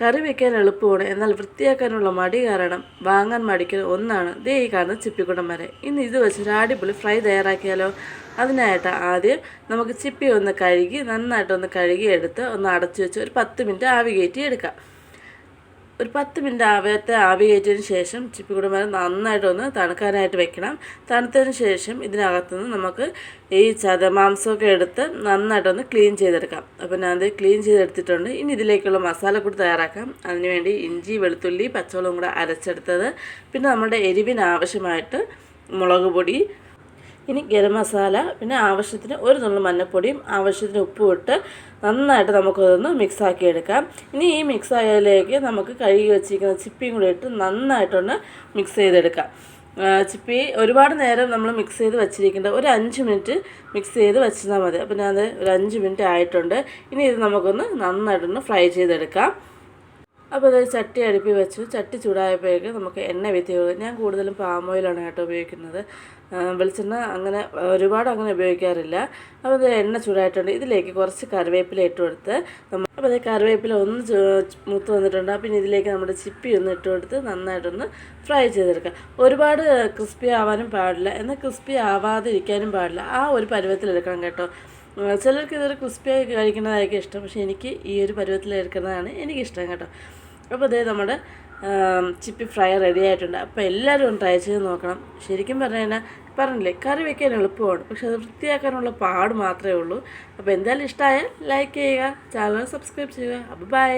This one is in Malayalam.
കറി വയ്ക്കാൻ എളുപ്പമാണ്, എന്നാൽ വൃത്തിയാക്കാനുള്ള മടി കാരണം വാങ്ങാൻ മടിക്കുന്ന ഒന്നാണ് ദേ ഈ കാണുന്ന ചിപ്പിക്കുട്ടൻ വരെ. ഇന്ന് ഇത് വെച്ചൊരു അടിപൊളി ഫ്രൈ തയ്യാറാക്കിയാലോ? അതിനായിട്ട് ആദ്യം നമുക്ക് ചിപ്പി ഒന്ന് കഴുകി നന്നായിട്ടൊന്ന് കഴുകിയെടുത്ത് ഒന്ന് അടച്ചു വെച്ച് ഒരു 10 മിനിറ്റ് ആവി കയറ്റി എടുക്കാം. ഒരു 10 മിനിറ്റ് ആവി കയറ്റിയതിന് ശേഷം ചിപ്പിക്കുട്ടന്മാരെ നന്നായിട്ടൊന്ന് തണുക്കാനായിട്ട് വെക്കണം. തണുത്തതിന് ശേഷം ഇതിനകത്തുനിന്ന് നമുക്ക് ഈ മാംസമൊക്കെ എടുത്ത് നന്നായിട്ടൊന്ന് ക്ലീൻ ചെയ്തെടുക്കാം. അപ്പോൾ ഞാനത് ക്ലീൻ ചെയ്തെടുത്തിട്ടുണ്ട്. ഇനി ഇതിലേക്കുള്ള മസാലക്കൂട്ട് തയ്യാറാക്കാം. അതിനുവേണ്ടി ഇഞ്ചി, വെളുത്തുള്ളി, പച്ചമുളകും കൂടെ അരച്ചെടുത്തത്, പിന്നെ നമ്മുടെ എരിവിന് ആവശ്യമായിട്ട് മുളക് പൊടി, ഇനി ഗരം മസാല, പിന്നെ ആവശ്യത്തിന് ഒരു നുള്ളു മഞ്ഞൾപ്പൊടിയും ആവശ്യത്തിന് ഉപ്പും ഇട്ട് നന്നായിട്ട് നമുക്കതൊന്ന് മിക്സാക്കി എടുക്കാം. ഇനി ഈ മിക്സായതിലേക്ക് നമുക്ക് കഴുകി വെച്ചിരിക്കുന്ന ചിപ്പിയും കൂടി ഇട്ട് നന്നായിട്ടൊന്ന് മിക്സ് ചെയ്തെടുക്കാം. ചിപ്പി ഒരുപാട് നേരം നമ്മൾ മിക്സ് ചെയ്ത് വെച്ചിരിക്കേണ്ട, ഒരു 5 മിനിറ്റ് മിക്സ് ചെയ്ത് വെച്ചാൽ മതി. അപ്പോൾ ഞാനത് ഒരു 5 മിനിറ്റ് ആയിട്ടുണ്ട്. ഇനി ഇത് നമുക്കൊന്ന് നന്നായിട്ടൊന്ന് ഫ്രൈ ചെയ്തെടുക്കാം. അപ്പോൾ അതായത് ചട്ടി അടുപ്പി വെച്ചു. ചട്ടി ചൂടായപ്പോഴേക്ക് നമുക്ക് എണ്ണ വീത്തിയുള്ളൂ. ഞാൻ കൂടുതലും പാം ഓയിലാണ് കേട്ടോ ഉപയോഗിക്കുന്നത്. വെളിച്ചെണ്ണ അങ്ങനെ ഒരുപാട് അങ്ങനെ ഉപയോഗിക്കാറില്ല. അപ്പോൾ അത് എണ്ണ ചൂടായിട്ടുണ്ട്. ഇതിലേക്ക് കുറച്ച് കറിവേപ്പില ഇട്ട് കൊടുത്ത് അപ്പോൾ അത് കറിവേപ്പില ഒന്ന് മൂത്ത് വന്നിട്ടുണ്ട്. പിന്നെ ഇതിലേക്ക് നമ്മുടെ ചിപ്പി ഒന്ന് ഇട്ട് കൊടുത്ത് നന്നായിട്ടൊന്ന് ഫ്രൈ ചെയ്തെടുക്കാം. ഒരുപാട് ക്രിസ്പി ആവാനും പാടില്ല, എന്നാൽ ക്രിസ്പി ആവാതിരിക്കാനും പാടില്ല. ആ ഒരു പരുവത്തിലെടുക്കണം കേട്ടോ. ചിലർക്ക് ഇതൊരു ക്രിസ്പിയായി കഴിക്കുന്നതായിരിക്കും ഇഷ്ടം, പക്ഷേ എനിക്ക് ഈ ഒരു പരുവത്തിലെടുക്കുന്നതാണ് എനിക്കിഷ്ടം കേട്ടോ. അപ്പോൾ അതേ നമ്മുടെ ചിപ്പി ഫ്രൈ റെഡി ആയിട്ടുണ്ട്. അപ്പോൾ എല്ലാവരും ഒന്ന് ട്രൈ ചെയ്ത് നോക്കണം. ശരിക്കും പറഞ്ഞില്ലേ, കറി വയ്ക്കാൻ എളുപ്പമാണ്, പക്ഷെ അത് വൃത്തിയാക്കാനുള്ള പാട് മാത്രമേ ഉള്ളൂ. അപ്പോൾ എന്തായാലും ഇഷ്ടമായാൽ ലൈക്ക് ചെയ്യുക, ചാനൽ സബ്സ്ക്രൈബ് ചെയ്യുക. അപ്പോൾ ബൈ.